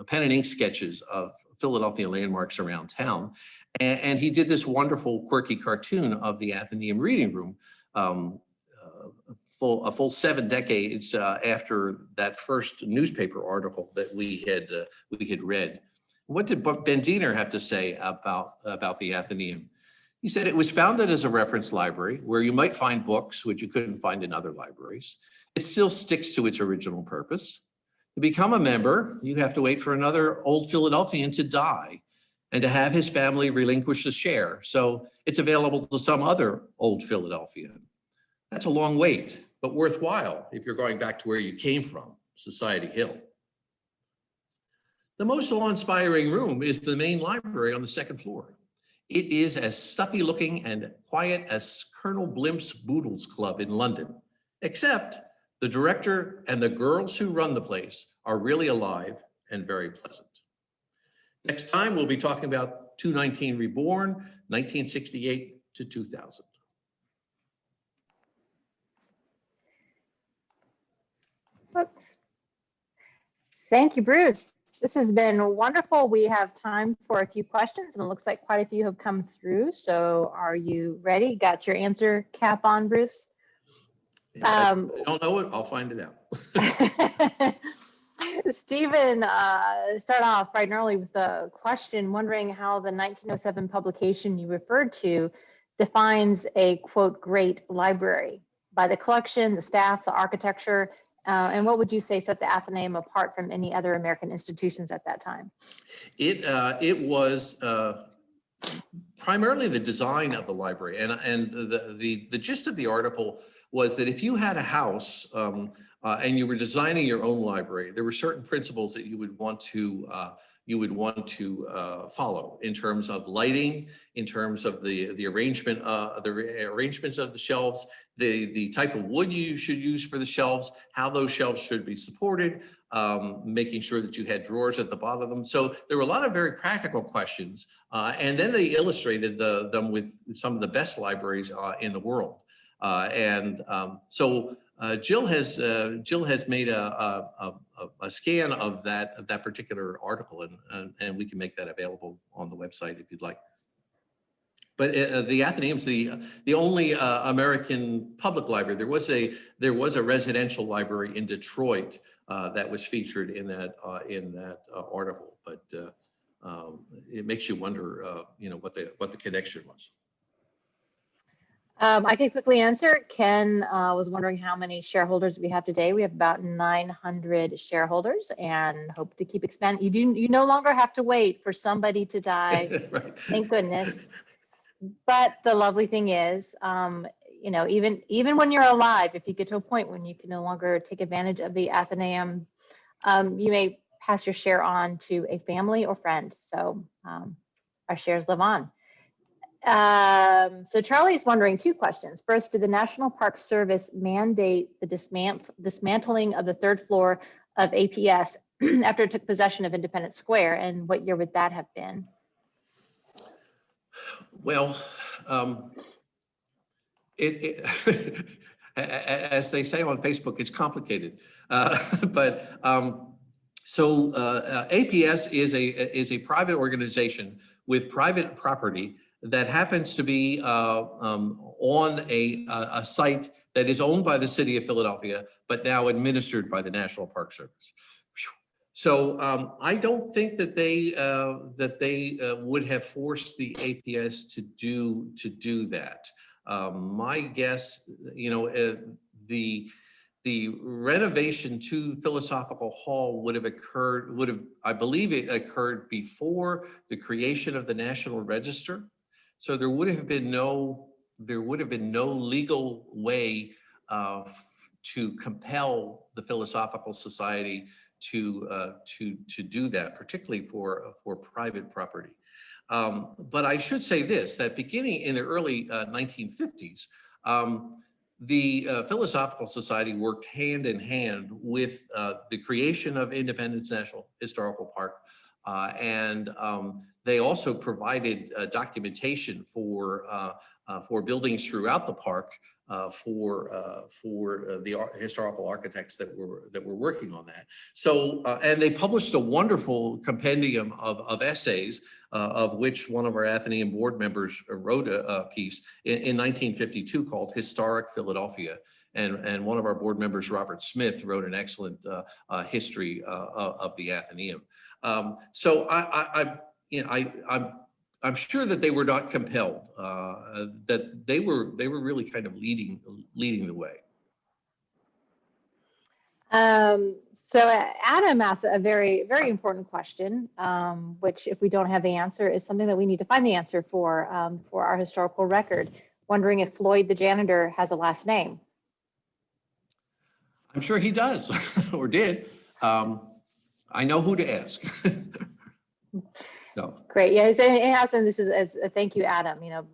pen and ink sketches of Philadelphia landmarks around town. And he did this wonderful, quirky cartoon of the Athenaeum reading room, a full 7 decades after that first newspaper article that we had read. What did Ben Diener have to say about the Athenaeum? He said it was founded as a reference library where you might find books which you couldn't find in other libraries. It still sticks to its original purpose. To become a member, you have to wait for another old Philadelphian to die and to have his family relinquish a share. So it's available to some other old Philadelphian. That's a long wait, but worthwhile if you're going back to where you came from, Society Hill. The most awe-inspiring room is the main library on the 2nd floor. It is as stuffy looking and quiet as Colonel Blimp's Boodles Club in London, except the director and the girls who run the place are really alive and very pleasant. Next time, we'll be talking about 219 Reborn, 1968 to 2000. Thank you, Bruce. This has been wonderful. We have time for a few questions, and it looks like quite a few have come through. So are you ready? Got your answer cap on, Bruce? I don't know it. I'll find it out. Stephen started off bright and early with a question, wondering how the 1907 publication you referred to defines a, quote, great library by the collection, the staff, the architecture, and what would you say set the Athenaeum apart from any other American institutions at that time? It was primarily the design of the library, and the gist of the article was that if you had a house and you were designing your own library, there were certain principles that you would want to follow in terms of lighting, in terms of the arrangements of the shelves, the type of wood you should use for the shelves, how those shelves should be supported, making sure that you had drawers at the bottom of them. So there were a lot of very practical questions, and then they illustrated them with some of the best libraries in the world. So Jill has made a scan of that particular article, and we can make that available on the website if you'd like. But the Athenaeum's the only American public library. There was a residential library in Detroit that was featured in that article, but it makes you wonder, what the connection was. I can quickly answer. Ken was wondering how many shareholders we have today. We have about 900 shareholders and hope to keep expanding. You no longer have to wait for somebody to die. Right. Thank goodness. But the lovely thing is, even when you're alive, if you get to a point when you can no longer take advantage of the Athenaeum, you may pass your share on to a family or friend. So our shares live on. So Charlie's wondering 2 questions. First, did the National Park Service mandate the dismantling of the 3rd floor of APS after it took possession of Independence Square, and what year would that have been? Well, as they say on Facebook, it's complicated. So APS is a private organization with private property that happens to be on a site that is owned by the city of Philadelphia, but now administered by the National Park Service. So I don't think that they would have forced the APS to do that. My guess, the renovation to Philosophical Hall I believe it occurred before the creation of the National Register. So there would have been no legal way to compel the Philosophical Society to do that, particularly for private property. But I should say this, that beginning in the early 1950s, the Philosophical Society worked hand in hand with the creation of Independence National Historical Park, and they also provided documentation for buildings throughout the park for the historical architects that were working on that. So, and they published a wonderful compendium of essays, of which one of our Athenaeum board members wrote a piece in 1952 called Historic Philadelphia. And one of our board members, Robert Smith, wrote an excellent history of the Athenaeum. So I'm sure that they were not compelled, that they were really kind of leading the way. So Adam asked a very, very important question, which if we don't have the answer is something that we need to find the answer for our historical record, wondering if Floyd the janitor has a last name. I'm sure he does, or did. I know who to ask. No. Great. Yeah, he has, and this is as a thank you, Adam. You know,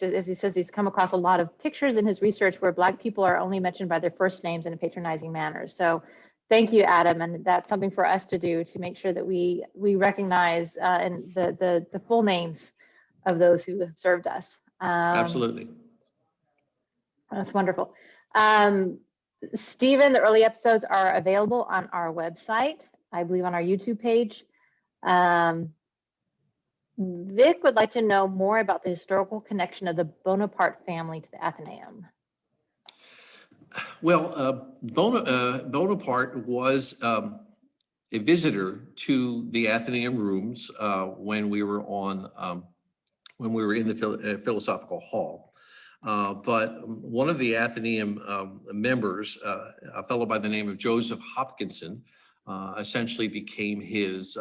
as he says, he's come across a lot of pictures in his research where Black people are only mentioned by their first names in a patronizing manner. So thank you, Adam, and that's something for us to do to make sure that we recognize and the full names of those who have served us. Absolutely. That's wonderful. Stephen, the early episodes are available on our website, I believe on our YouTube page. Vic would like to know more about the historical connection of the Bonaparte family to the Athenaeum. Well, Bonaparte was a visitor to the Athenaeum rooms when we were in the Philosophical Hall. But one of the Athenaeum members, a fellow by the name of Joseph Hopkinson, essentially became his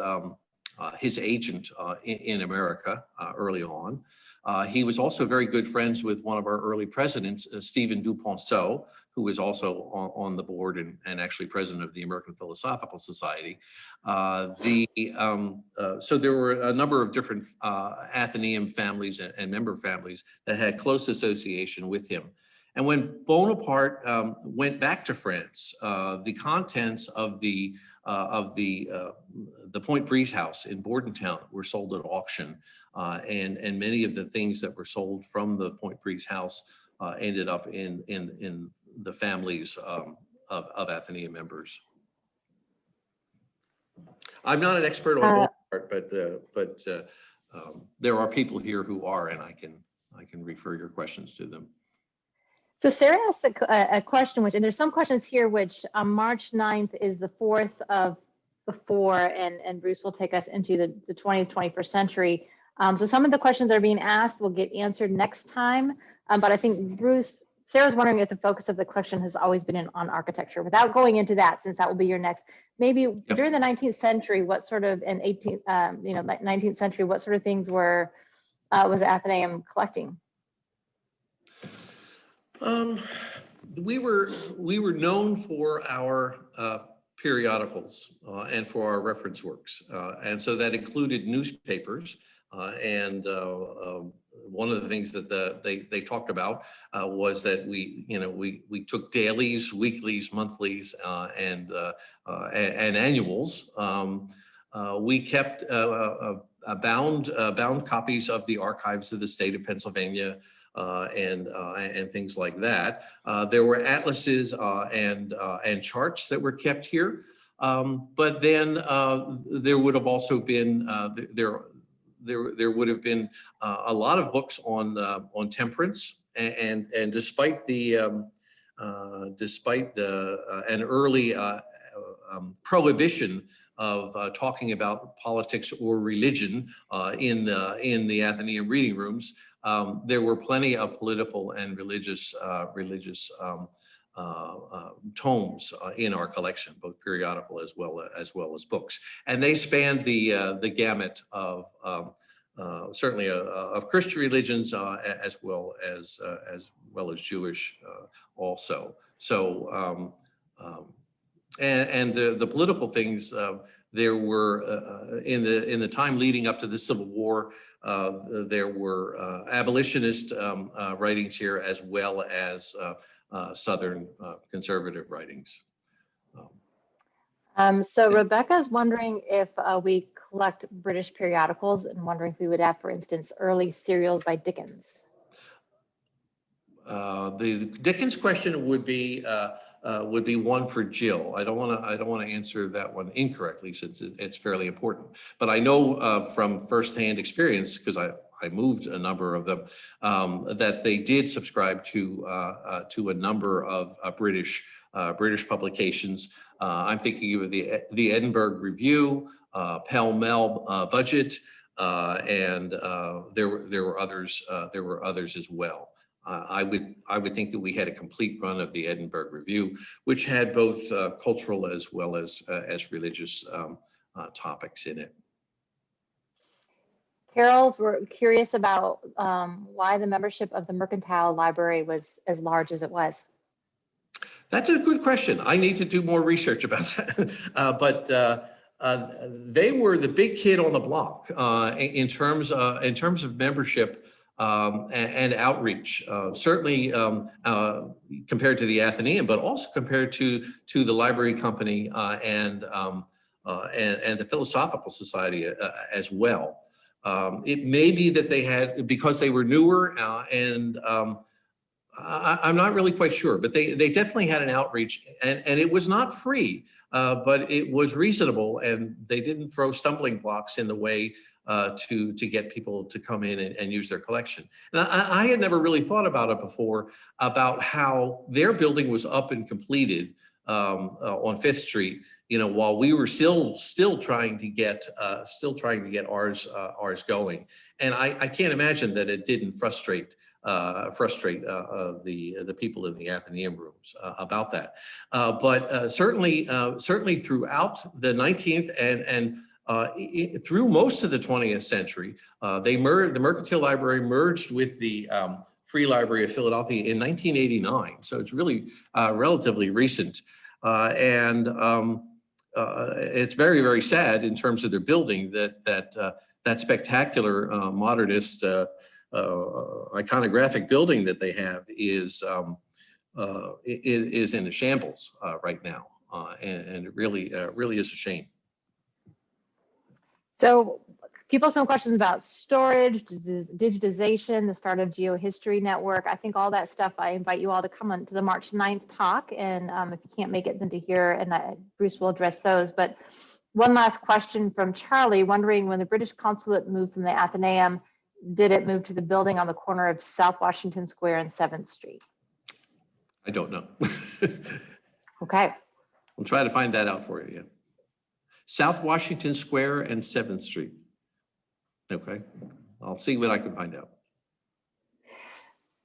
agent in America early on. He was also very good friends with one of our early presidents, Stephen Duponceau, who was also on the board and actually president of the American Philosophical Society. So there were a number of different Athenaeum families and member families that had close association with him. And when Bonaparte went back to France, the contents of the Point Breeze house in Bordentown were sold at auction, and many of the things that were sold from the Point Breeze house ended up in the families of Athenaeum members. I'm not an expert on Bonaparte, but there are people here who are, and I can refer your questions to them. So Sarah asked a question, and there's some questions here, which on March 9th is the 4th of the 4, and Bruce will take us into the 20th, 21st century. So some of the questions that are being asked will get answered next time. But I think Sarah's wondering if the focus of the collection has always been on architecture. Without going into that, since that will be your next, maybe yep. During the 19th century, what sort of, and 19th century, what sort of things was Athenaeum collecting? We were known for our periodicals and for our reference works, and so that included newspapers. And one of the things that they talked about was that we took dailies, weeklies, monthlies, and annuals. We kept bound copies of the archives of the state of Pennsylvania. And things like that. There were atlases and charts that were kept here, but then there would have also been there would have been a lot of books on temperance, and despite an early prohibition of talking about politics or religion in the Athenaeum reading rooms, there were plenty of political and religious tomes in our collection, both periodical as well as books, and they spanned the gamut of certainly of Christian religions as well as Jewish also. So and the political things. There were in the time leading up to the Civil War, there were abolitionist writings here as well as Southern conservative writings. So Rebecca's wondering if we collect British periodicals, and wondering if we would have, for instance, early serials by Dickens. The Dickens question would be one for Jill. I don't want to answer that one incorrectly since it's fairly important. But I know from firsthand experience, because I moved a number of them, that they did subscribe to a number of British publications. I'm thinking of the Edinburgh Review, Pall Mall Budget, and there were others. There were others as well. I would think that we had a complete run of the Edinburgh Review, which had both cultural as well as religious topics in it. Carol's, we're curious about why the membership of the Mercantile Library was as large as it was. That's a good question. I need to do more research about that. But they were the big kid on the block in terms of membership and outreach. Certainly compared to the Athenaeum, but also compared to the Library Company and the Philosophical Society as well. It may be that they had, because they were newer and I'm not really quite sure, but they definitely had an outreach, and it was not free, but it was reasonable, and they didn't throw stumbling blocks in the way to get people to come in and use their collection. And I had never really thought about it before, about how their building was up and completed on 5th Street, while we were still trying to get ours going. And I can't imagine that it didn't frustrate the people in the Athenaeum rooms about that. But certainly throughout the 19th and through most of the 20th century, the Mercantile Library merged with the Free Library of Philadelphia in 1989. So it's really relatively recent. And it's very, very sad in terms of their building that spectacular modernist iconographic building that they have is in a shambles right now, and it really is a shame. So people have some questions about storage, digitization, the start of Geohistory Network. I think all that stuff, I invite you all to come on to the March 9th talk. And if you can't make it, then to hear, and Bruce will address those. But one last question from Charlie, wondering, when the British consulate moved from the Athenaeum, did it move to the building on the corner of South Washington Square and 7th Street? I don't know. Okay. We'll try to find that out for you. Yeah. South Washington Square and 7th Street. Okay, I'll see what I can find out.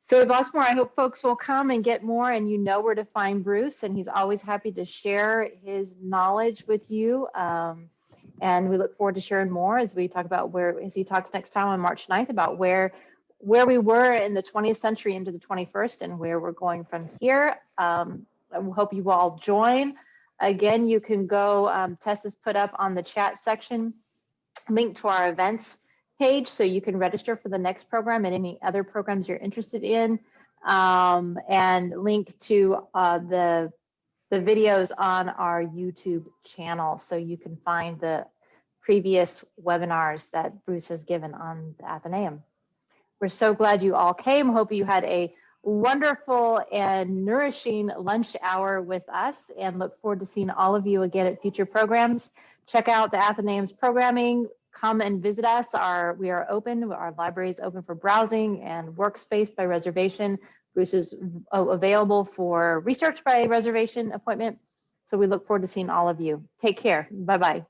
So lots more. I hope folks will come and get more, and you know where to find Bruce, and he's always happy to share his knowledge with you. And we look forward to sharing more as we talk about as he talks next time on March 9th about where we were in the 20th century into the 21st and where we're going from here. I hope you all join. Again, you can go, Tess has put up on the chat section, link to our events page, so you can register for the next program and any other programs you're interested in, and link to the videos on our YouTube channel, so you can find the previous webinars that Bruce has given on the Athenaeum. We're so glad you all came. Hope you had a wonderful and nourishing lunch hour with us, and look forward to seeing all of you again at future programs. Check out the Athenaeum's programming. Come and visit us. We are open. Our library is open for browsing and workspace by reservation. Bruce is available for research by reservation appointment. So we look forward to seeing all of you. Take care. Bye-bye.